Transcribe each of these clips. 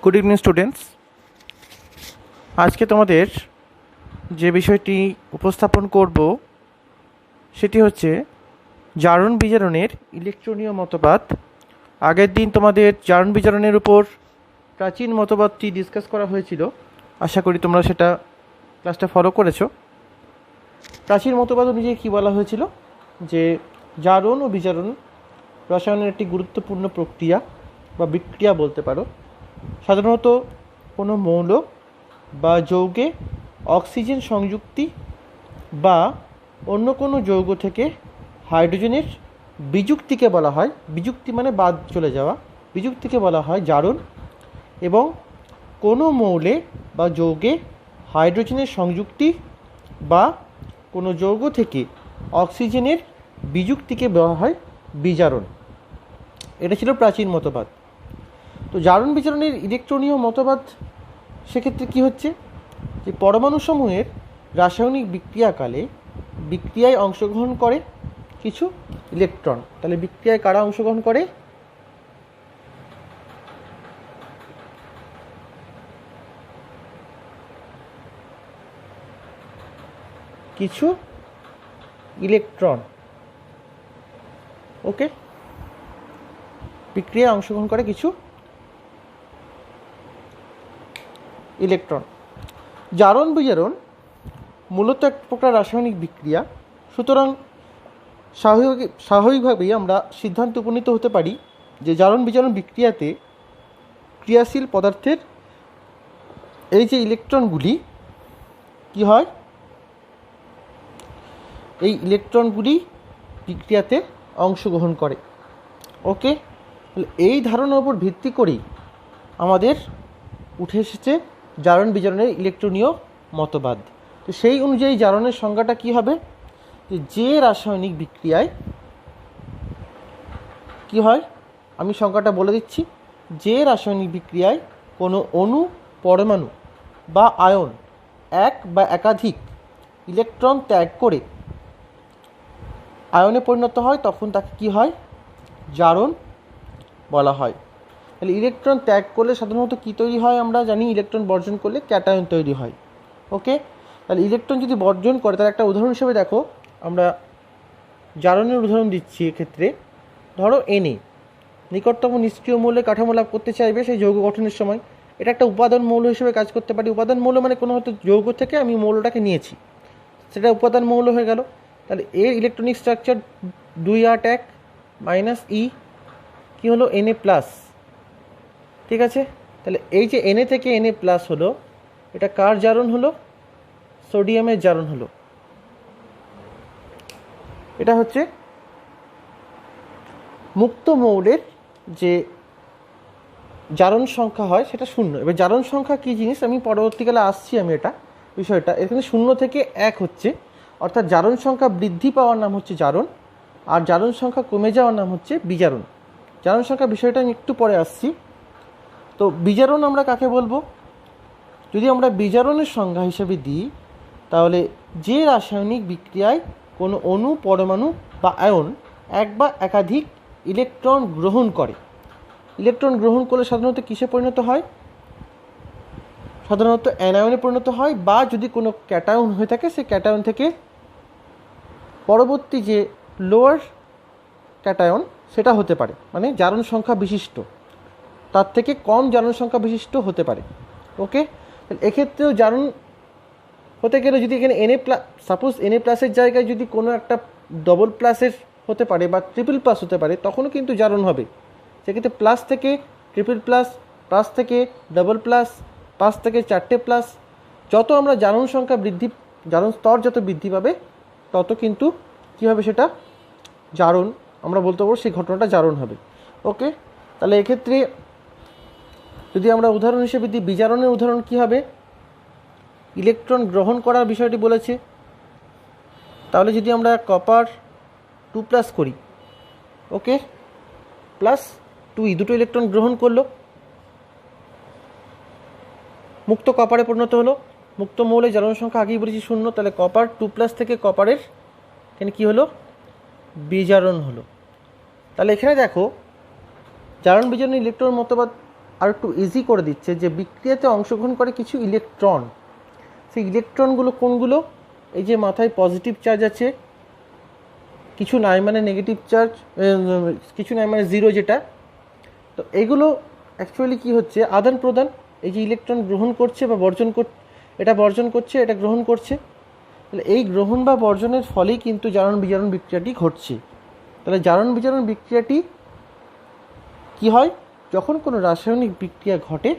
Good evening students. আজকে তোমাদের যে বিষয়টি উপস্থাপন করব সেটি হচ্ছে জারণ বিজারণের ইলেকট্রনীয় মতবাদ। আগের দিন তোমাদের জারণ বিজারণের উপর প্রাচীন মতবাদটি ডিসকাস করা হয়েছিল। আশা করি তোমরা সেটা ক্লাসটা ফলো করেছো। প্রাচীন মতবাদ অনুযায়ী কী বলা হয়েছিল যে জারণ ও বিজারণ রসায়নের একটি গুরুত্বপূর্ণ প্রক্রিয়া বা বিক্রিয়া বলতে পারো। সাধারণত কোনো মৌল বা যৌগে অক্সিজেন সংযুক্তি বা অন্য কোনো যৌগ থেকে হাইড্রোজেনের বিযুক্তিকে বলা হয়, বিযুক্তি মানে বাদ চলে যাওয়া, বিযুক্তিকে বলা হয় জারণ। এবং কোনো মৌলে বা যৌগে হাইড্রোজেনের সংযুক্তি বা কোনো যৌগ থেকে অক্সিজেনের বিযুক্তিকে বলা হয় বিজারণ। এটা ছিল প্রাচীন মতবাদ। তো জারণ বিজারণের ইলেকট্রনীয় মতবাদ সেক্ষেত্রে কী হচ্ছে যে পরমাণুসমূহের রাসায়নিক বিক্রিয়াকালে বিক্রিয়ায় অংশগ্রহণ করে কিছু ইলেকট্রন। তাহলে বিক্রিয়ায় কারা অংশগ্রহণ করে? কিছু ইলেকট্রন। ওকে, বিক্রিয়ায় অংশগ্রহণ করে কিছু ইলেকট্রন। জারণ বিজারণ মূলত এক প্রকার রাসায়নিক বিক্রিয়া। সুতরাং স্বাভাবিকভাবেই আমরা সিদ্ধান্তে উপনীত হতে পারি যে জারণ বিজারণ বিক্রিয়াতে ক্রিয়াশীল পদার্থের এই যে ইলেকট্রনগুলি কি হয়, এই ইলেকট্রনগুলি বিক্রিয়াতে অংশগ্রহণ করে। ওকে, এই ধারণার উপর ভিত্তি করেই আমাদের উঠে এসেছে জারণ বিজারণের ইলেকট্রনীয় মতবাদ। তো সেই অনুযায়ী জারণের সংজ্ঞাটা কী হবে, যে রাসায়নিক বিক্রিয়ায় কি হয়, আমি সংজ্ঞাটা বলে দিচ্ছি। যে রাসায়নিক বিক্রিয়ায় কোনো অণু, পরমাণু বা আয়ন এক বা একাধিক ইলেকট্রন ত্যাগ করে আয়নে পরিণত হয় তখন তাকে কি হয়, জারণ বলা হয়। তাহলে ইলেকট্রন ত্যাগ করলে সাধারণত কী তৈরি হয় আমরা জানি, ইলেকট্রন বর্জন করলে ক্যাটায়ন তৈরি হয়। ওকে, তাহলে ইলেকট্রন যদি বর্জন করে, তার একটা উদাহরণ হিসেবে দেখো, আমরা জারণের উদাহরণ দিচ্ছি। এক্ষেত্রে ধরো Na নিকটতম নিষ্ক্রিয় মৌলে কাঠামো লাভ করতে চাইবে সেই যৌগ গঠনের সময়। এটা একটা উপাদান মৌল হিসেবে কাজ করতে পারি। উপাদান মৌল মানে কোনো হয়তো যৌগ থেকে আমি মৌলটাকে নিয়েছি, সেটা উপাদান মৌল হয়ে গেল। তাহলে এর ইলেকট্রনিক স্ট্রাকচার 2 8 - E কী হলো, Na+। ঠিক আছে, তাহলে এই যে Na থেকে Na+ হলো, এটা কার জারণ হলো? সোডিয়ামের জারণ হলো। এটা হচ্ছে মুক্ত মৌলের যে জারণ সংখ্যা হয় সেটা 0। এবার জারণ সংখ্যা কী জিনিস আমি পরবর্তীকালে আসছি, আমি এটা বিষয়টা এখানে 0 থেকে 1 হচ্ছে, অর্থাৎ জারণ সংখ্যা বৃদ্ধি পাওয়ার নাম হচ্ছে জারণ, আর জারণ সংখ্যা কমে যাওয়ার নাম হচ্ছে বিজারণ। জারণ সংখ্যা বিষয়টা আমি একটু পরে আসছি। তো বিজারণ আমরা কাকে বলবো? যদি আমরা বিজারণের সংজ্ঞা হিসেবে দিই, তাহলে যে রাসায়নিক বিক্রিয়ায় কোনো অণু, পরমাণু বা আয়ন এক বা একাধিক ইলেকট্রন গ্রহণ করে। ইলেকট্রন গ্রহণ করলে সাধারণত কিসে পরিণত হয়? সাধারণত অ্যানায়নে পরিণত হয়, বা যদি কোনো ক্যাটায়ন হয়ে থাকে সেই ক্যাটায়ন থেকে পরবর্তী যে লোয়ার ক্যাটায়ন সেটা হতে পারে, মানে জারণ সংখ্যা বিশিষ্ট, তার থেকে কম জারণ সংখ্যা বিশিষ্ট হতে পারে। ওকে, এক্ষেত্রেও জারণ হতে গেলে যদি এখানে সাপোজ Na+-এর জায়গায় যদি কোনো একটা ডবল প্লাসের হতে পারে বা ট্রিপল প্লাস হতে পারে, তখনও কিন্তু জারণ হবে। সেক্ষেত্রে প্লাস থেকে ট্রিপল প্লাস, প্লাস থেকে ডবল প্লাস, প্লাস থেকে 4টে প্লাস, যত আমরা জারণ সংখ্যা বৃদ্ধি, জারণ স্তর যত বৃদ্ধি পাবে তত কিন্তু কী হবে, সেটা জারণ আমরা বলতে পারবো, সেই ঘটনাটা জারণ হবে। ওকে, তাহলে এক্ষেত্রে যদি আমরা উদাহরণ হিসেবে দিই, বিজারণের উদাহরণ কী হবে? ইলেকট্রন গ্রহণ করার বিষয়টি বলেছে। তাহলে যদি আমরা কপার 2+ করি, ওকে, +2E দুটো ইলেকট্রন গ্রহণ করলো, মুক্ত কপারে পরিণত হলো। মুক্ত মৌলে জারণ সংখ্যা আগেই বলেছি 0, তাহলে কপার 2+ থেকে কপারের এখানে কী হলো, বিজারণ হলো। তাহলে এখানে দেখো জারণ বিজারণ ইলেকট্রন মতবাদ আর একটু ইজি করে দিচ্ছে যে বিক্রিয়াতে অংশগ্রহণ করে কিছু ইলেকট্রন। সেই ইলেকট্রনগুলো কোনগুলো? এই যে মাথায় পজিটিভ চার্জ আছে, কিছু নাই মানে নেগেটিভ চার্জ, কিছু নাই মানে জিরো যেটা। তো এগুলো অ্যাকচুয়ালি কি হচ্ছে? আদান প্রদান। এই যে ইলেকট্রন গ্রহণ করছে বা বর্জন এটা বর্জন করছে, এটা গ্রহণ করছে। তাহলে এই গ্রহণ বা বর্জনের ফলেই কিন্তু জারণ বিজারণ বিক্রিয়াটি ঘটছে। তাহলে জারণ বিজারণ বিক্রিয়াটি কি হয়? যখন কোনো রাসায়নিক বিক্রিয়া ঘটে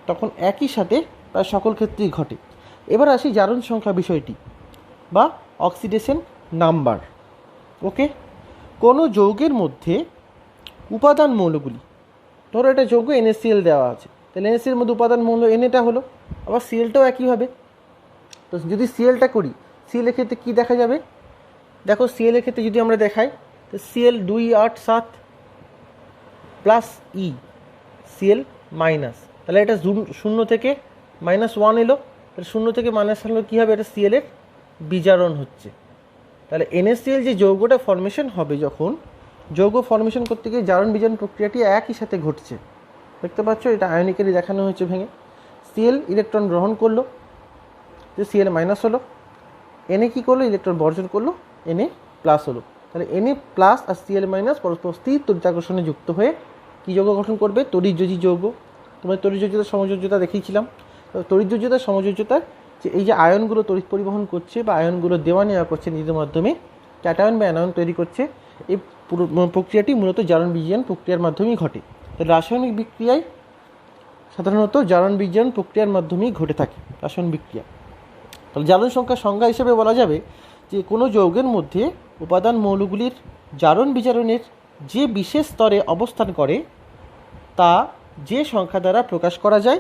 তখন একই সাথে প্রায় সকল ক্ষেত্রেই ঘটে। এবার আসি জারণ সংখ্যা বিষয়টি বা অক্সিডেশন নাম্বার। ওকে, কোনো যৌগের মধ্যে উপাদান মৌলগুলি, ধরো এটা যৌগ NaCl দেওয়া আছে, তাহলে NaCl এর মধ্যে উপাদান মৌল Naটা হলো, আবার Clটাও একইভাবে। তো যদি Clটা করি, Cl এর ক্ষেত্রে কী দেখা যাবে? দেখো Cl এর ক্ষেত্রে যদি আমরা দেখাই, তো Cl 2 8 7 plus E Cl minus, তাহলে এটা 0 থেকে -1 এলো, তাহলে 0 থেকে মাইনাস হলো কী হবে? এটা Cl এর বিজারণ হচ্ছে। তাহলে NaCl যে যৌগটা ফর্মেশন হবে, যখন যৌগ ফর্মেশন করতে গিয়ে জারণ বিজারণ প্রক্রিয়াটি একই সাথে ঘটছে। দেখতে পাচ্ছ, এটা আয়নিকেরই দেখানো হয়েছে ভেঙে। Cl ইলেকট্রন গ্রহণ করলো, যে Cl মাইনাস হলো, Na কী করলো? ইলেকট্রন বর্জন করলো, Na প্লাস হলো। তাহলে Na প্লাস আর Cl মাইনাস পরস্পর স্থির তড়িৎ যুক্ত হয়ে কী যৌগ গঠন করবে? তড়িৎযোজী যৌগ। তোমার তড়িৎযোজ্যতা সমযোজ্যতা দেখিয়েছিলাম। তড়িৎযোজ্যতা সমযোজ্যতা যে এই যে আয়নগুলো তড়িৎ পরিবহন করছে বা আয়নগুলো দেওয়া নেওয়া করছে নিজেদের মাধ্যমে, ক্যাটায়ন বা অ্যানায়ন তৈরি করছে, এই পুরো প্রক্রিয়াটি মূলত জারণ বিজারণ প্রক্রিয়ার মাধ্যমেই ঘটে। তাহলে রাসায়নিক বিক্রিয়ায় সাধারণত জারণ বিজারণ প্রক্রিয়ার মাধ্যমেই ঘটে থাকে রাসায়নিক বিক্রিয়া। তাহলে জারণ সংখ্যা হিসেবে বলা যাবে যে কোনো যৌগের মধ্যে উপাদান মৌলগুলির জারণ বিজারণের যে বিশেষ স্তরে অবস্থান করে তা যে সংখ্যা দ্বারা প্রকাশ করা যায়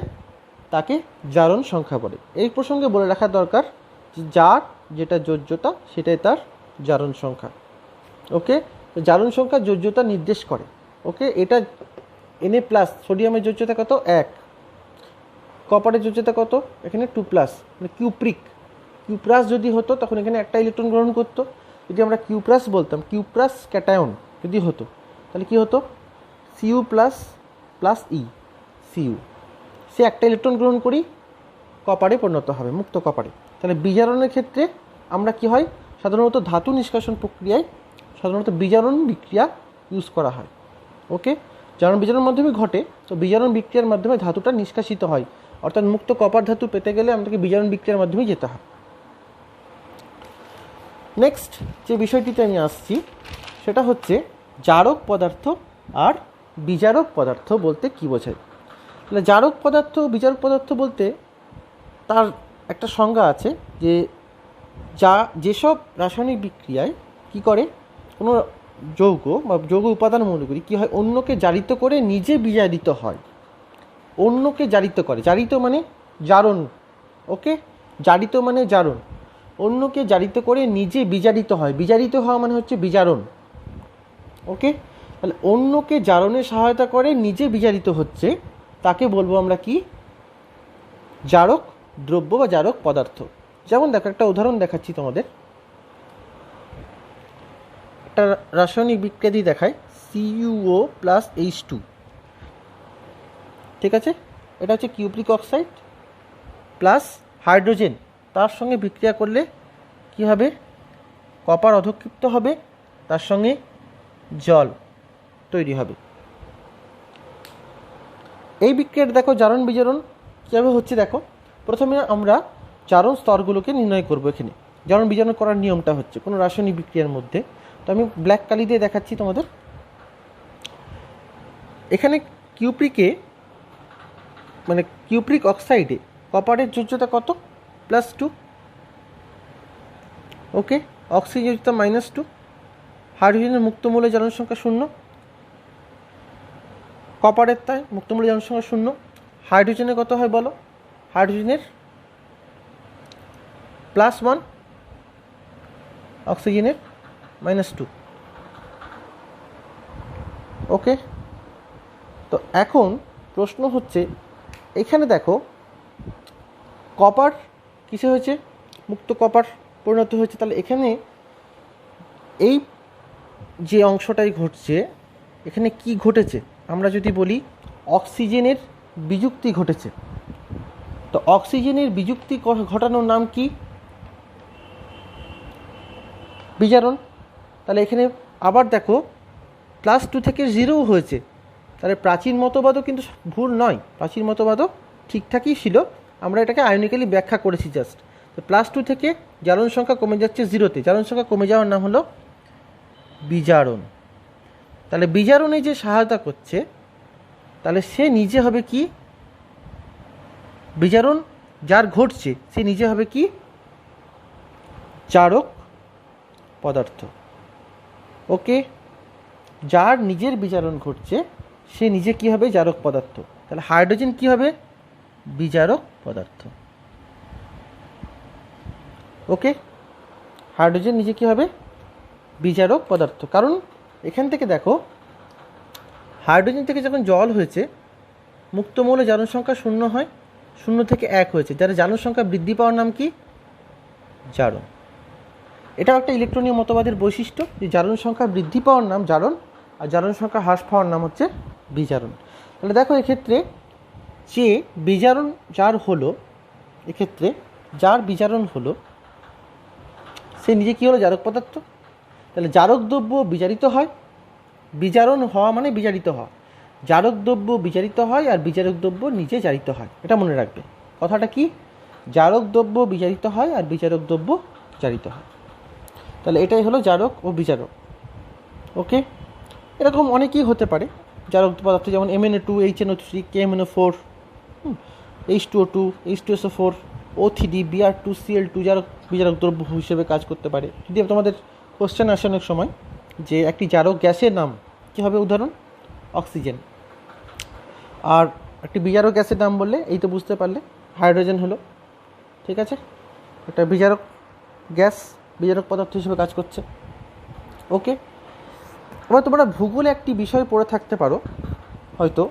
তাকে জারণ সংখ্যা বলে। এই প্রসঙ্গে বলে রাখা দরকার যে যার যেটা যোজ্যতা সেটাই তার জারণ সংখ্যা। ওকে, জারণ সংখ্যা যোজ্যতা নির্দেশ করে। ওকে, এটা Na প্লাস, সোডিয়ামের যোজ্যতা কত? 1। কপারের যোজ্যতা কত? এখানে 2+, মানে কিউপ্রিক। কিউপ্রাস যদি হতো তখন এখানে একটা ইলেকট্রন গ্রহণ করতো। যদি আমরা কিউপ্রাস বলতাম, কিউপ্রাস ক্যাটায়ন যদি হতো, তাহলে কি হতো? Cu প্লাস ই Cu, সে একটা ইলেকট্রন গ্রহণ করি, কপারে পরিণত হবে, মুক্ত কপারে। তাহলে বিজারণের ক্ষেত্রে আমরা কি হয়? সাধারণত ধাতু নিষ্কাশন প্রক্রিয়ায় সাধারণত বিজারণ বিক্রিয়া ইউজ করা হয়। ওকে, জারণ বিজারণ মাধ্যমে ঘটে, তো বিজারণ বিক্রিয়ার মাধ্যমে ধাতুটা নিষ্কাশিত হয়, অর্থাৎ মুক্ত কপার ধাতু পেতে গেলে আমাদেরকে বিজারণ বিক্রিয়ার মাধ্যমেই যেতে হয়। নেক্সট যে বিষয়টিতে আমি আসছি সেটা হচ্ছে জারক পদার্থ আর বিজারক পদার্থ বলতে কী বোঝায়। তাহলে জারক পদার্থ বিজারক পদার্থ বলতে তার একটা সংজ্ঞা আছে যে যেসব রাসায়নিক বিক্রিয়ায় কি করে, কোনো যৌগ বা যৌগ উপাদান মৌলগুলি কী হয়? অন্যকে জারিত করে নিজে বিজারিত হয়। অন্যকে জারিত করে, জারিত মানে জারণ। ওকে, জারিত মানে জারণ। অন্যকে জারিত করে নিজে বিজারিত হয়, বিজারিত হওয়া মানে হচ্ছে বিজারণ। ওকে, তাহলে অন্যকে জারণে সহায়তা করে নিজে বিজারিত হচ্ছে, তাকে বলবো আমরা কি? জারক দ্রব্য বা জারক পদার্থ। যেমন দেখো, একটা উদাহরণ দেখাচ্ছি তোমাদের। একটা রাসায়নিক বিক্রিয়া দিয়ে দেখায়, CuO প্লাস H2। ঠিক আছে, এটা হচ্ছে কিউপ্রিক অক্সাইড প্লাস হাইড্রোজেন, তার সঙ্গে বিক্রিয়া করলে কি হবে? কপার অধক্ষিপ্ত হবে, তার সঙ্গে জল তৈরি হবে। এই বিক্রিয়াটা দেখো জারণ বিজারণ কীভাবে হচ্ছে দেখো। প্রথমে আমরা জারণ স্তরগুলোকে নির্ণয় করব। এখানে জারণ বিজারণ করার নিয়মটা হচ্ছে কোনো রাসায়নিক বিক্রিয়ার মধ্যে, তো আমি ব্ল্যাক কালি দিয়ে দেখাচ্ছি তোমাদের। এখানে কিউপ্রিক অক্সাইডে কপারের যোজ্যতা কত? +2। ওকে, অক্সিজেন যোজ্যতা -2। হাইড্রোজেনের মুক্তমূল্য জারণ সংখ্যা 0, কপারের তাই মুক্তমূল্য জারণ সংখ্যা 0। হাইড্রোজেনের কত হয় বলো? হাইড্রোজেনের +1, অক্সিজেনের -2। ওকে, তো এখন প্রশ্ন হচ্ছে, এখানে দেখো কপার কিসে হয়েছে? মুক্ত কপার পরিণত হয়েছে। তাহলে এখানে এই যে অংশটাই ঘটছে, এখানে কি ঘটেছে? আমরা যদি বলি অক্সিজেনের বিযুক্তি ঘটেছে। তো অক্সিজেনের বিযুক্তি ঘটানোর নাম কি? বিজারণ। তাহলে এখানে আবার দেখো +2 থেকে 0 হয়েছে, তাহলে প্রাচীন মতবাদও কিন্তু ভুল নয়, প্রাচীন মতবাদও ঠিকঠাকই ছিল। আমরা এটাকে আয়নিক্যালি ব্যাখ্যা করেছি জাস্ট। তো +2 থেকে জারণ সংখ্যা কমে যাচ্ছে 0-তে, জারণ সংখ্যা কমে যাওয়ার নাম হলো বিজারণ। তাহলে বিজারণে যে সহায়তা করছে, তাহলে সে নিজে হবে কি? বিজারণ যার ঘটছে সে নিজে হবে কি? জারক পদার্থ। ওকে, যার নিজের বিজারণ ঘটছে সে নিজে কি হবে? জারক পদার্থ। তাহলে হাইড্রোজেন কি হবে? বিজারক পদার্থ। ওকে, হাইড্রোজেন নিজে কি হবে? বিজারক পদার্থ। কারণ এখান থেকে দেখো হাইড্রোজেন থেকে যখন জল হয়েছে মুক্ত মৌলে জারণ সংখ্যা 0 হয়, 0 থেকে 1 হয়েছে, যারা জারণ সংখ্যা বৃদ্ধি পাওয়ার নাম কি? জারণ। এটাও একটা ইলেকট্রনীয় মতবাদের বৈশিষ্ট্য যে জারণ সংখ্যা বৃদ্ধি পাওয়ার নাম জারণ আর জারণ সংখ্যা হ্রাস পাওয়ার নাম হচ্ছে বিজারণ। তাহলে দেখো এক্ষেত্রে যে বিজারণ যার হলো, এক্ষেত্রে যার বিজারণ হলো সে নিজে কী হলো? জারক পদার্থ। তাহলে জারক দ্রব্য বিজারিত হয়, বিজারণ হওয়া মানে বিজারিত হওয়া, জারক দ্রব্য বিজারিত হয় আর বিজারক দ্রব্য নিজে জারিত হয়। এটা মনে রাখবে, কথাটা কি? জারক দ্রব্য বিজারিত হয় আর বিজারক দ্রব্য জারিত হয়। তাহলে এটাই হলো জারক ও বিজারক। ওকে, এরকম অনেকেই হতে পারে জারক পদার্থ, যেমন MnO2, HNO3, KMnO4, H2O2, H2SO4, O3D, Br2, Cl2 জারক বিজারক দ্রব্য হিসেবে কাজ করতে পারে। যদি তোমাদের কোশ্চেন আসে অনেক সময় যে একটি জারক গ্যাসের নাম কী হবে? উদাহরণ অক্সিজেন। আর একটি বিজারক গ্যাসের নাম বললে এই তো বুঝতে পারলে হাইড্রোজেন হলো। ঠিক আছে, একটা বিজারক গ্যাস বিজারক পদার্থ হিসেবে কাজ করছে। ওকে, এবার তোমরা ভূগোলে একটি বিষয় পড়ে থাকতে পারো, হয়তো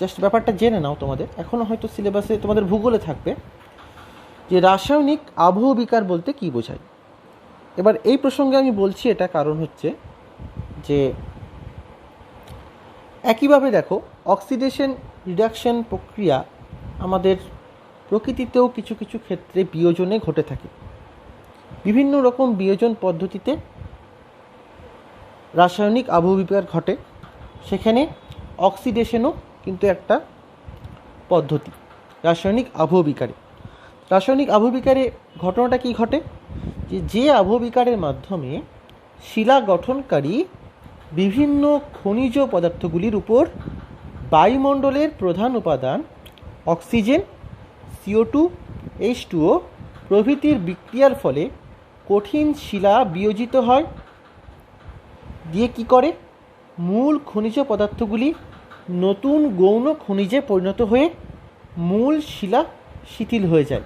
জাস্ট ব্যাপারটা জেনে নাও। তোমাদের এখনও হয়তো সিলেবাসে তোমাদের ভূগোলে থাকবে যে রাসায়নিক আবহবিকার বলতে কী বোঝায়। এবার এই প্রসঙ্গে আমি বলছি এটা কারণ হচ্ছে যে একইভাবে দেখো অক্সিডেশন রিডাকশন প্রক্রিয়া আমাদের প্রকৃতিতেও কিছু কিছু ক্ষেত্রে বিয়োজনে ঘটে থাকে। বিভিন্ন রকম বিয়োজন পদ্ধতিতে রাসায়নিক আবহবিকার ঘটে, সেখানে অক্সিডেশনও কিন্তু একটা পদ্ধতি রাসায়নিক আবহবিকারে। রাসায়নিক আবহবিকারে ঘটনাটা কি ঘটে? যে আবহবিকারের মাধ্যমে শিলা গঠনকারী বিভিন্ন খনিজ পদার্থগুলির উপর বায়ুমণ্ডলের প্রধান উপাদান অক্সিজেন, CO2, H2O প্রভৃতির বিক্রিয়ার ফলে কঠিন শিলা বিয়োজিত হয়, দিয়ে কি করে? মূল খনিজ পদার্থগুলি নতুন গৌণ খনিজে পরিণত হয়ে মূল শিলা শিথিল হয়ে যায়।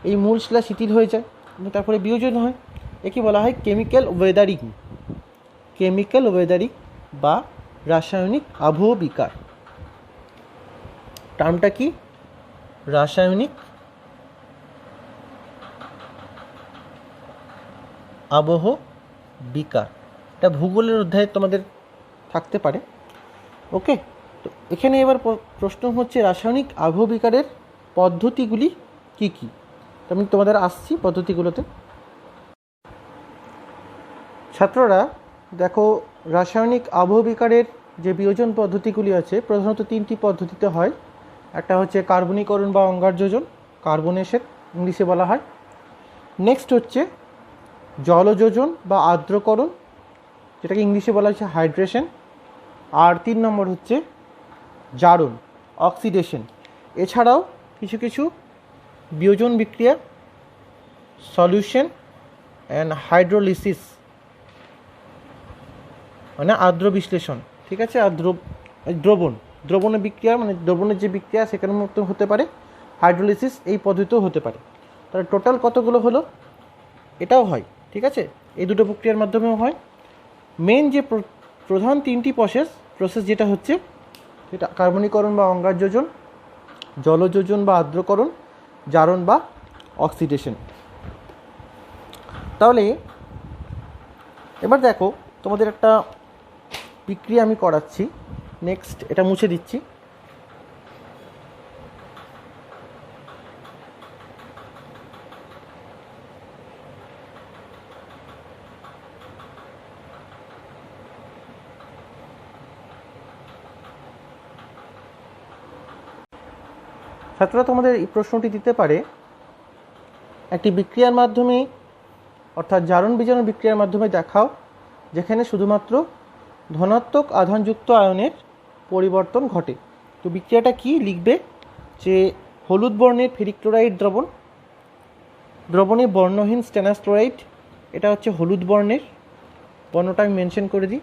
এই মূল শিলা শিথিল হয়ে যায় এবং তারপরে বিয়োজন হয়। একে বলা হয় কেমিক্যাল ওয়েদারিং, কেমিক্যাল ওয়েদারিং বা রাসায়নিক আবহবিকার। টার্মটা কি? রাসায়নিক আবহবিকার। এটা ভূগোলের অধ্যায়ে তোমাদের থাকতে পারে। ওকে, তো এখানে এবার প্রশ্ন হচ্ছে রাসায়নিক আবহবিকারের পদ্ধতিগুলি কি কি? আমি তোমাদের আসছি পদ্ধতিগুলোতে। ছাত্ররা দেখো, রাসায়নিক আবহবিকারের যে বিয়োজন পদ্ধতিগুলি আছে প্রধানত 3টি পদ্ধতিতে হয়। একটা হচ্ছে কার্বনীকরণ বা অঙ্গারযোজন, কার্বনেশন ইংলিশে বলা হয়। নেক্সট হচ্ছে জলযোজন বা আর্দ্রকরণ, যেটাকে ইংলিশে বলা হচ্ছে হাইড্রেশন। আর 3 নম্বর হচ্ছে জারণ, অক্সিডেশন। এছাড়াও কিছু কিছু বিয়োজন বিক্রিয়া, সলিউশন অ্যান্ড হাইড্রোলিসিস মানে আর্দ্র বিশ্লেষণ। ঠিক আছে, আর দ্রবণের বিক্রিয়া মানে দ্রবণের যে বিক্রিয়া সেখানের মতো হতে পারে, হাইড্রোলিসিস এই পদ্ধতিও হতে পারে। তাহলে টোটাল কতগুলো হলো? এটাও হয়। ঠিক আছে, এই দুটো প্রক্রিয়ার মাধ্যমেও হয়। মেন যে প্রধান 3টি প্রসেস যেটা হচ্ছে সেটা কার্বনীকরণ বা অঙ্গারযোজন, জলযোজন বা আর্দ্রকরণ, জারণ বা অক্সিডেশন। তাহলে এবার দেখো তোমাদের একটা বিক্রিয়া আমি করাচ্ছি। নেক্সট এটা মুছে দিচ্ছি। ছাত্ররা তোমাদের এই প্রশ্নটি দিতে পারে, একটি বিক্রিয়ার মাধ্যমে অর্থাৎ জারণ বিজারণ বিক্রিয়ার মাধ্যমে দেখাও যেখানে শুধুমাত্র ধনাত্মক আধানযুক্ত আয়নের পরিবর্তন ঘটে। তো বিক্রিয়াটা কি লিখবে, যে হলুদ বর্ণের ফেরিক ক্লোরাইড দ্রবণে বর্ণহীন স্টেনাস ক্লোরাইড, এটা হচ্ছে হলুদ বর্ণের, বর্ণটা আমি মেনশন করে দিই,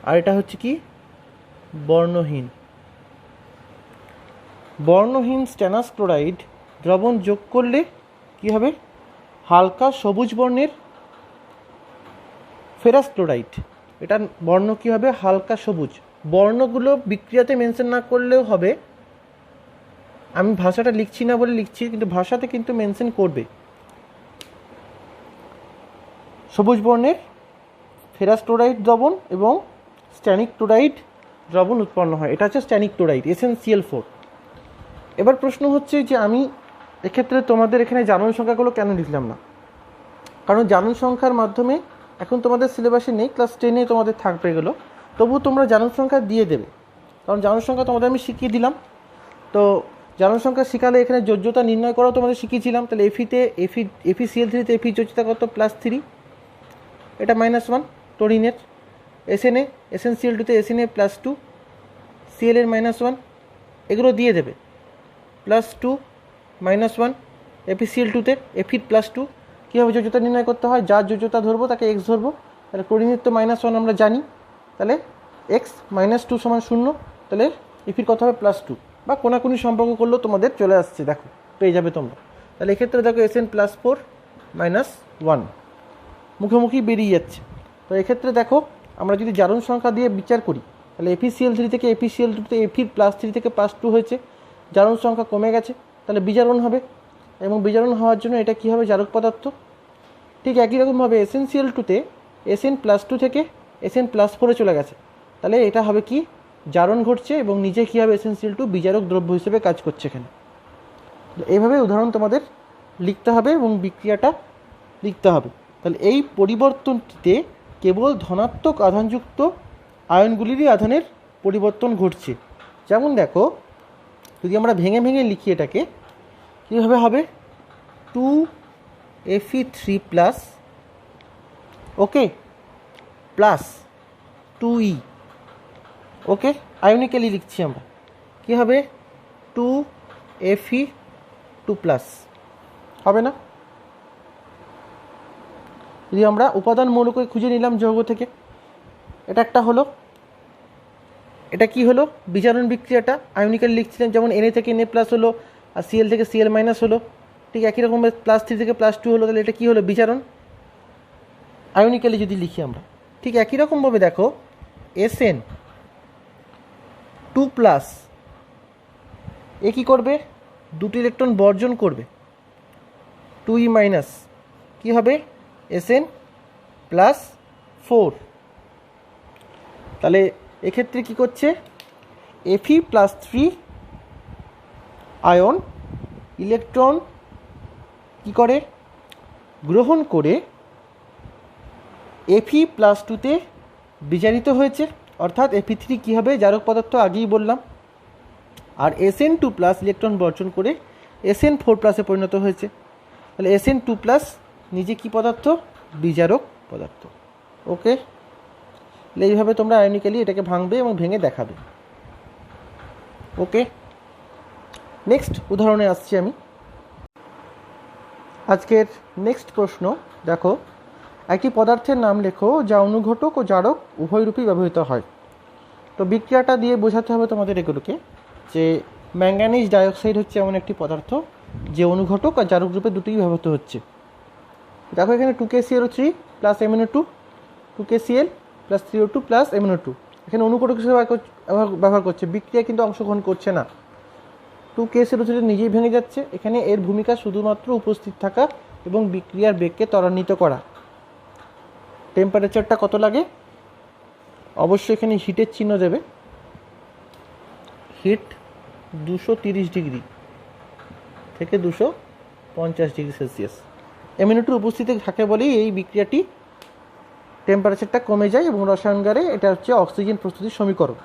আর এটা হচ্ছে কি বর্ণহীন স্টেনাস ক্লোরাইড দ্রবণ যোগ করলে কি হবে, হালকা সবুজ বর্ণের ফেরাস ক্লোরাইড, এটার বর্ণ কি হবে, হালকা সবুজ। বর্ণগুলো বিক্রিয়াতে মেনশন না করলেও হবে, আমি ভাষাটা লিখছি না বলে লিখছি, কিন্তু ভাষাতে কিন্তু মেনশন করবে। সবুজ বর্ণের ফেরাস ক্লোরাইড দ্রবণ এবং স্ট্যানিক ক্লোরাইড দ্রবণ উৎপন্ন হয়, এটা হচ্ছে স্ট্যানিক ক্লোরাইড SnCl4। এবার প্রশ্ন হচ্ছে যে আমি এক্ষেত্রে তোমাদের এখানে জারণ সংখ্যাগুলো কেন লিখলাম না, কারণ জারণ সংখ্যার মাধ্যমে এখন তোমাদের সিলেবাসে নেই, ক্লাস 10-এ তোমাদের থাকবে এগুলো, তবু তোমরা জারণ সংখ্যা দিয়ে দেবে, কারণ জারণ সংখ্যা তোমাদের আমি শিখিয়ে দিলাম। তো জারণ সংখ্যা শিখালে এখানে যোজ্যতা নির্ণয় করাও তোমাদের শিখিয়েছিলাম। তাহলে FeCl3-তে এফি যোজ্যতা কত, +3, এটা -1 ক্লোরিনের। SnCl2-তে SnA +2, Cl এর -1, এগুলো দিয়ে দেবে, +2 -1 FeCl2-তে Fe +2। কীভাবে যোজ্যতা নির্ণয় করতে হয়, যার যোজ্যতা ধরবো তাকে x ধরবো, তাহলে ক্লোরিনের তো -1 আমরা জানি, তাহলে x -2 = 0, তাহলে এফির কত হবে, +2, বা কোনাকুনি সম্পর্ক করলেও তোমাদের চলে আসছে, দেখো পেয়ে যাবে তোমরা। তাহলে এক্ষেত্রে দেখো Sn +4 -1 মুখোমুখি বেরিয়ে যাচ্ছে। তো এক্ষেত্রে দেখো আমরা যদি জারণ সংখ্যা দিয়ে বিচার করি, তাহলে FeCl3 থেকে FeCl2-তে Fe +3 থেকে +2 হয়েছে, জারণ সংখ্যা কমে গেছে, তাহলে বিজারণ হবে, এবং বিজারণ হওয়ার জন্য এটা কী হবে, জারক পদার্থ। ঠিক একই রকমভাবে SnCl2-তে Sn +2 থেকে Sn +4-এ চলে গেছে, তাহলে এটা হবে কি, জারণ ঘটছে, এবং নিজে কী হবে, SnCl2 বিজারক দ্রব্য হিসেবে কাজ করছে এখানে। এইভাবে উদাহরণ তোমাদের লিখতে হবে এবং বিক্রিয়াটা লিখতে হবে। তাহলে এই পরিবর্তনটিতে কেবল ধনাত্মক আধানযুক্ত আয়নগুলিরই আধানের পরিবর্তন ঘটছে। যেমন দেখো, যদি আমরা ভেঙে ভেঙে লিখি এটাকে, কীভাবে হবে, 2Fe3+, ওকে, প্লাস 2E, ওকে, আয়নিক্যালি লিখছি আমরা, কী হবে, 2Fe2+, হবে না? যদি আমরা উপাদান মৌলকে খুঁজে নিলাম যৌগ থেকে, এটা একটা হলো, এটা কি হলো, বিজারণ বিক্রিয়াটা আয়নিক্যালি লিখছিলাম, যেমন Na থেকে Na+ হলো, আর Cl থেকে Cl- হলো, ঠিক একই রকম +3 থেকে +2 হলো, তাহলে এটা কী হলো, বিজারণ আয়নিক্যালি যদি লিখি আমরা। ঠিক একই রকমভাবে দেখো Sn2+, এ কী করবে, দুটি ইলেকট্রন বর্জন করবে, 2E-, কী হবে, Sn+4। তাহলে এক্ষেত্রে কী করছে, Fe+3 আয়ন ইলেকট্রন কি করে, গ্রহণ করে Fe+2-তে বিজারিত হয়েছে, অর্থাৎ Fe3 কী হবে, জারক পদার্থ, আগেই বললাম, আর Sn2+ ইলেকট্রন বর্জন করে Sn4+ পরিণত হয়েছে। তাহলে Sn2+ নিজে কি পদার্থ, বিজারক পদার্থ, ওকে। এইভাবে তোমরা আয়নিক্যালি এটাকে ভাঙবে এবং ভেঙে দেখাবে, ওকে। নেক্সট উদাহরণে আসছি আমি। আজকের নেক্সট প্রশ্ন দেখো, একটি পদার্থের নাম লেখো যা অনুঘটক ও জারক উভয় রূপেই ব্যবহৃত হয়। তো বিক্রিয়াটা দিয়ে বোঝাতে হবে তোমাদের এগুলোকে, যে ম্যাঙ্গানিজ ডাইঅক্সাইড হচ্ছে এমন একটি পদার্থ যে অনুঘটক আর জারক রূপে দুটোই ব্যবহৃত হচ্ছে। দেখো এখানে 2KClO3 + MnO2, 2KCl + 3O2 + MnO2, এখানে অনুঘটক হিসেবে ব্যবহার করছে, বিক্রিয়া কিন্তু অংশগ্রহণ করছে না। 2KClO3 নিজেই ভেঙে যাচ্ছে, এখানে এর ভূমিকা শুধুমাত্র উপস্থিত থাকা এবং বিক্রিয়ার বেগকে ত্বরান্বিত করা। টেম্পারেচারটা কত লাগে, অবশ্যই এখানে হিটের চিহ্ন দেবে, হিট 230 ডিগ্রি থেকে 250 ডিগ্রি সেলসিয়াস। MnO2 উপস্থিতি থাকে বলেই এই বিক্রিয়াটি টেম্পারেচারটা কমে যায় এবং রসায়নগারে এটা হচ্ছে অক্সিজেন প্রস্তুতির সমীকরণ,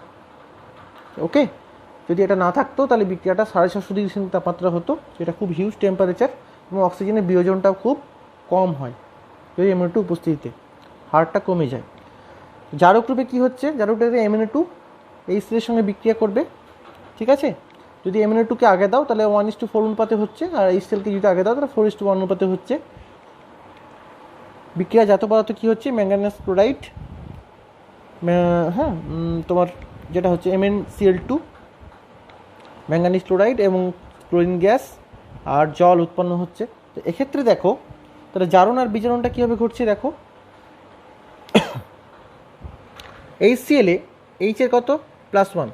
ওকে। যদি এটা না থাকতো তাহলে বিক্রিয়াটা 750 ডিগ্রি তাপমাত্রা হতো, যেটা খুব হিউজ টেম্পারেচার, এবং অক্সিজেনের বিয়োজনটাও খুব কম হয় যদি MnO2 উপস্থিতিতে, হারটা কমে যায়। জারক রূপে কী হচ্ছে, জারক রূপে MnO2 H3 এর সঙ্গে বিক্রিয়া করবে, ঠিক আছে। যদি MnO2কে আগে দাও তাহলে 1:4 অনুপাতে হচ্ছে, আর HCl-কে যদি আগে দাও তাহলে 4:1 অনুপাতে হচ্ছে। বিক্রিয়া জাত পদার্থ কী হচ্ছে, ম্যাঙ্গানিজ ক্লোরাইড, হ্যাঁ তোমার যেটা হচ্ছে MnCl2, ম্যাঙ্গানিজ ক্লোরাইড এবং ক্লোরিন গ্যাস আর জল উৎপন্ন হচ্ছে। তো এক্ষেত্রে দেখো তাহলে জারণ আর বিজারণটা কীভাবে ঘটছে দেখো। HCl-এ H এর কত +1,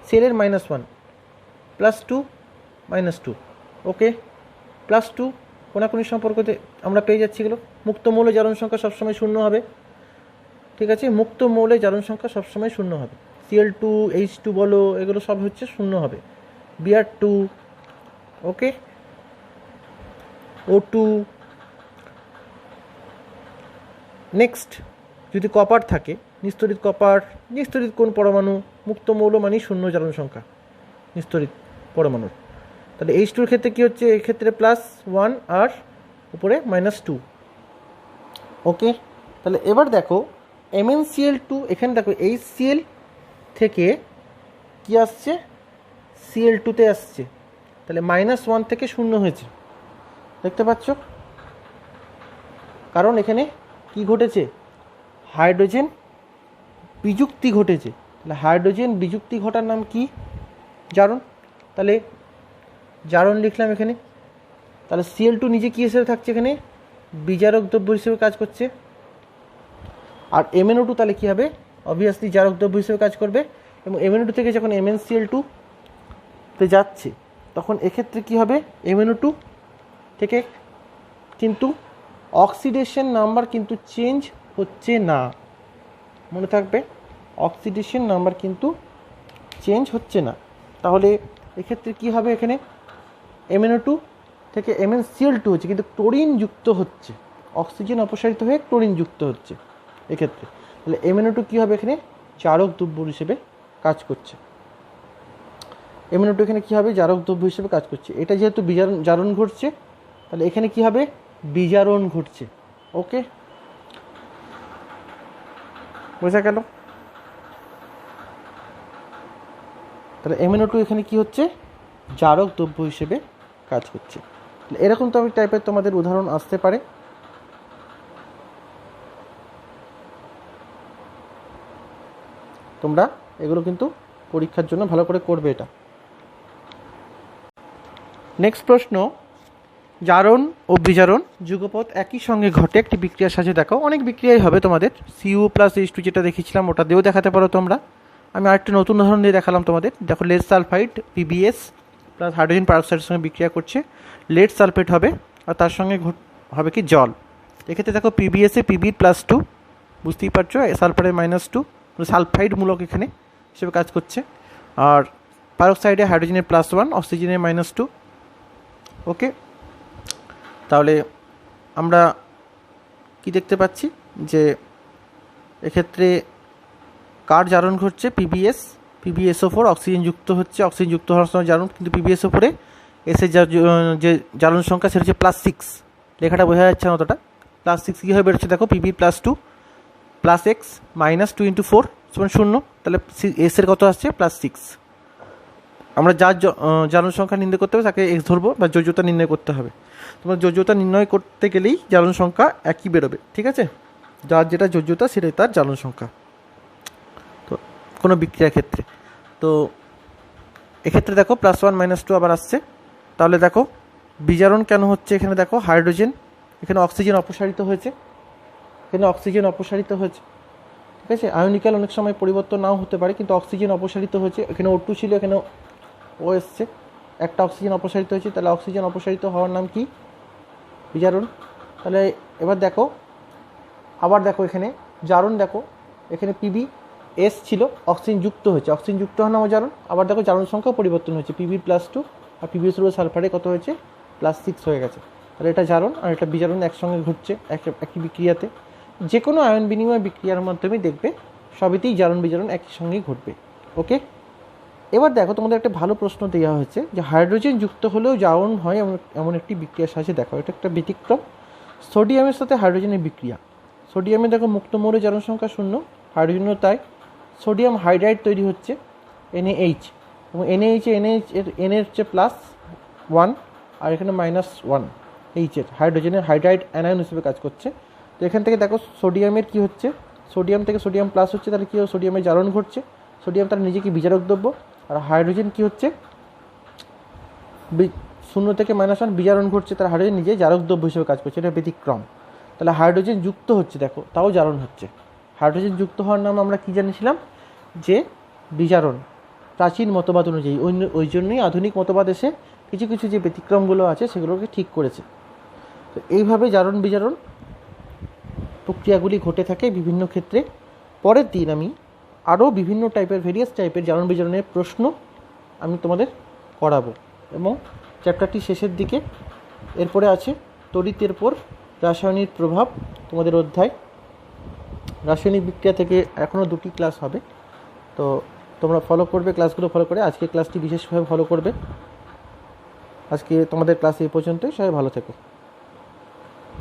Cl এর -1, +2 -2, ওকে, +2 কোনাকুনি সম্পর্কতে আমরা পেয়ে যাচ্ছি এগুলো। মুক্ত মৌলে জারণ সংখ্যা সবসময় 0 হবে, ঠিক আছে, মুক্ত মৌলে জারণ সংখ্যা সবসময় 0 হবে। Cl2 H2 বলো এগুলো সব হচ্ছে 0 হবে। Br2, ওকে, O2। নেক্সট, যদি কপার থাকে, নিস্তরিত কপার, নিস্তরিত কোন পরমাণু, মুক্ত মৌল মানে 0 জারণ সংখ্যা নিস্তরিত পরমাণুর। তাহলে H2 এর ক্ষেত্রে কী হচ্ছে, এক্ষেত্রে +1 আর উপরে -2, ওকে। তাহলে এবার দেখো MnCl2, এখানে দেখো HCl থেকে কি আসছে, Cl2-তে আসছে, তাহলে -1 থেকে 0 হয়েছে, দেখতে পাচ্ছ, কারণ এখানে কি ঘটেছে, হাইড্রোজেন বিযুক্তি ঘটেছে। তাহলে হাইড্রোজেন বিযুক্তি ঘটার নাম কি, জারণ। তাহলে জারণ লিখলাম এখানে। তাহলে Cl2 নিজে কী হিসেবে থাকছে, এখানে বিজারক দ্রব্য হিসেবে কাজ করছে। আর MnO2 তাহলে কী হবে, অবভিয়াসলি জারক দ্রব্য হিসেবে কাজ করবে। এবং MnO2 থেকে যখন MnCl2-তে যাচ্ছে তখন এক্ষেত্রে কী হবে, MnO2 থেকে কিন্তু অক্সিডেশন নাম্বার কিন্তু চেঞ্জ হচ্ছে না, মনে থাকবে, অক্সিডেশন নাম্বার কিন্তু চেঞ্জ হচ্ছে না। তাহলে এক্ষেত্রে কী হবে, এখানে MnO2 থেকে MnCl2 হচ্ছে, কিন্তু ক্লোরিন যুক্ত হচ্ছে, অক্সিজেন অপসারিত হয়ে ক্লোরিন যুক্ত হচ্ছে এক্ষেত্রে। তাহলে MnO2 কী হবে, এখানে জারক দ্রব্য হিসেবে কাজ করছে। MnO2 এখানে কী হবে, জারক দ্রব্য হিসেবে কাজ করছে। এটা যেহেতু জারণ ঘটছে, তাহলে এখানে কী হবে, বিজারণ ঘটছে, ওকে, বোঝা গেল। তাহলে MnO2 এখানে কি হচ্ছে, জারক দ্রব্য হিসেবে কাজ করছে। এরকম টাইপের তোমাদের উদাহরণ আসতে পারে। তোমরা এগুলো কিন্তু পরীক্ষার জন্য ভালো করে করবে এটা। নেক্সট প্রশ্ন, জারণ ও বিজারণ যুগপৎ একই সঙ্গে ঘটে একটি বিক্রিয়ার সাথে দেখো। অনেক বিক্রিয়াই হবে তোমাদের, Cu+H2 যেটা দেখিয়েছিলাম ওটা দিয়েও দেখাতে পারো তোমরা। আমি আরেকটি নতুন উদাহরণ দিয়ে দেখালাম তোমাদের। দেখো lead sulphide PbS plus hydrogen পারঅক্সাইডের সঙ্গে বিক্রিয়া করছে, লেড সালফেট হবে আর তার সঙ্গে হবে কি জল। এক্ষেত্রে দেখো PbS-এ Pb+2, বুঝতেই পারছো, সালফারের -2, সালফাইড মূলক এখানে হিসেবে কাজ করছে। আর পারঅক্সাইডে হাইড্রোজেনের +1, অক্সিজেনের -2, ওকে। তাহলে আমরা কি দেখতে পাচ্ছি যে এক্ষেত্রে কার জারণ ঘটছে, PbSO4, অক্সিজেন যুক্ত হচ্ছে, অক্সিজেন যুক্ত হওয়ার সময় জারণ, কিন্তু PbSO4-এ এসে যে জারণ সংখ্যা সেটা হচ্ছে +6, লেখাটা বোঝা যাচ্ছে না অতটা। +6 কীভাবে বেরোচ্ছে দেখো, Pb+2 +x -2 × 4 = 0, তাহলে এসের কত আসছে +6। আমরা যার জারণ সংখ্যা নির্ণয় করতে হবে তাকে x ধরবো, বা যোজ্যতা নির্ণয় করতে হবে। তোমার যোজ্যতা নির্ণয় করতে গেলেই জারণ সংখ্যা একই বেরোবে, ঠিক আছে, যার যেটা যোজ্যতা সেটাই তার জারণ সংখ্যা, তো কোনো বিক্রিয়ার ক্ষেত্রে। তো এক্ষেত্রে দেখো +1 -2 আবার আসছে। তাহলে দেখো বিজারণ কেন হচ্ছে, এখানে দেখো হাইড্রোজেন, এখানে অক্সিজেন অপসারিত হয়েছে, এখানে অক্সিজেন অপসারিত হয়েছে, ঠিক আছে। আয়নিক্যাল অনেক সময় পরিবর্তন নাও হতে পারে, কিন্তু অক্সিজেন অপসারিত হয়েছে। এখানে O2 ছিল, এখানে ও এসছে, একটা অক্সিজেন অপসারিত হয়েছে, তাহলে অক্সিজেন অপসারিত হওয়ার নাম কি, বিজারণ। তাহলে এবার দেখো, আবার দেখো এখানে জারণ, দেখো এখানে PbS ছিল, অক্সিজেন যুক্ত হয়েছে, অক্সিজেন যুক্ত হওয়ার নাম জারণ। আবার দেখো জারণ সংখ্যা পরিবর্তন হয়েছে, Pb+2 আর PbS সালফারে কত হয়েছে, +6 হয়ে গেছে। তাহলে এটা জারণ আর এটা বিজারণ একসঙ্গে ঘটছে একই বিক্রিয়াতে। যে কোনো আয়ন বিনিময় বিক্রিয়ার মাধ্যমে দেখবে সবেতেই জারণ বিজারণ একই সঙ্গেই ঘটবে, ওকে। এবার দেখো তোমাদের একটা ভালো প্রশ্ন দেওয়া হয়েছে যে হাইড্রোজেন যুক্ত হলেও জারণ হয় এমন একটি বিক্রিয়ার সাহায্যে দেখো, এটা একটা ব্যতিক্রম। সোডিয়ামের সাথে হাইড্রোজেনের বিক্রিয়া। সোডিয়ামে দেখো মুক্ত মৌলের জারণ সংখ্যা 0, হাইড্রোজেনও তাই। সোডিয়াম হাইড্রাইড তৈরি হচ্ছে NaH, এবং NaH এর হচ্ছে +1 আর এখানে -1 এইচের হাইড্রোজেনের হাইড্রাইড অ্যানায়ন হিসেবে কাজ করছে। তো এখান থেকে দেখো সোডিয়ামের কি হচ্ছে, সোডিয়াম থেকে সোডিয়াম প্লাস হচ্ছে, তাহলে কী সোডিয়ামের জারণ ঘটছে। সোডিয়াম তার নিজেকে বিজারক দ্রব্য, আর হাইড্রোজেন কি হচ্ছে 0 থেকে -1 বিজারণ ঘটছে, তার হাইড্রোজেন নিজে জারক দ্রব্য হিসেবে কাজ করছে, এটা ব্যতিক্রম। তাহলে হাইড্রোজেন যুক্ত হচ্ছে দেখো, তাও জারণ হচ্ছে। হাইড্রোজেন যুক্ত হওয়ার নাম আমরা কি জানিয়েছিলাম, যে বিজারণ। প্রাচীন মতবাদ অনুযায়ী ওই জন্যই আধুনিক মতবাদ এসে কিছু কিছু যে ব্যতিক্রমগুলো আছে সেগুলোকে ঠিক করেছে। তো এইভাবে জারণ বিজারণ প্রক্রিয়াগুলি ঘটে থাকে বিভিন্ন ক্ষেত্রে। পরের দিন আমি আরও বিভিন্ন ভেরিয়াস টাইপের জারণ বিজারণের প্রশ্ন আমি তোমাদের করাবো, এবং চ্যাপ্টারটি শেষের দিকে। এরপরে আছে তড়িতের পর রাসায়নিক প্রভাব, তোমাদের অধ্যায়। রাসায়নিক বিক্রিয়া থেকে এখনও 2টি ক্লাস হবে, তো তোমরা ফলো করবে, ক্লাসগুলো ফলো করে আজকে ক্লাসটি বিশেষভাবে ফলো করবে। আজকে তোমাদের ক্লাস এই পর্যন্তই, সবাই ভালো থেকো।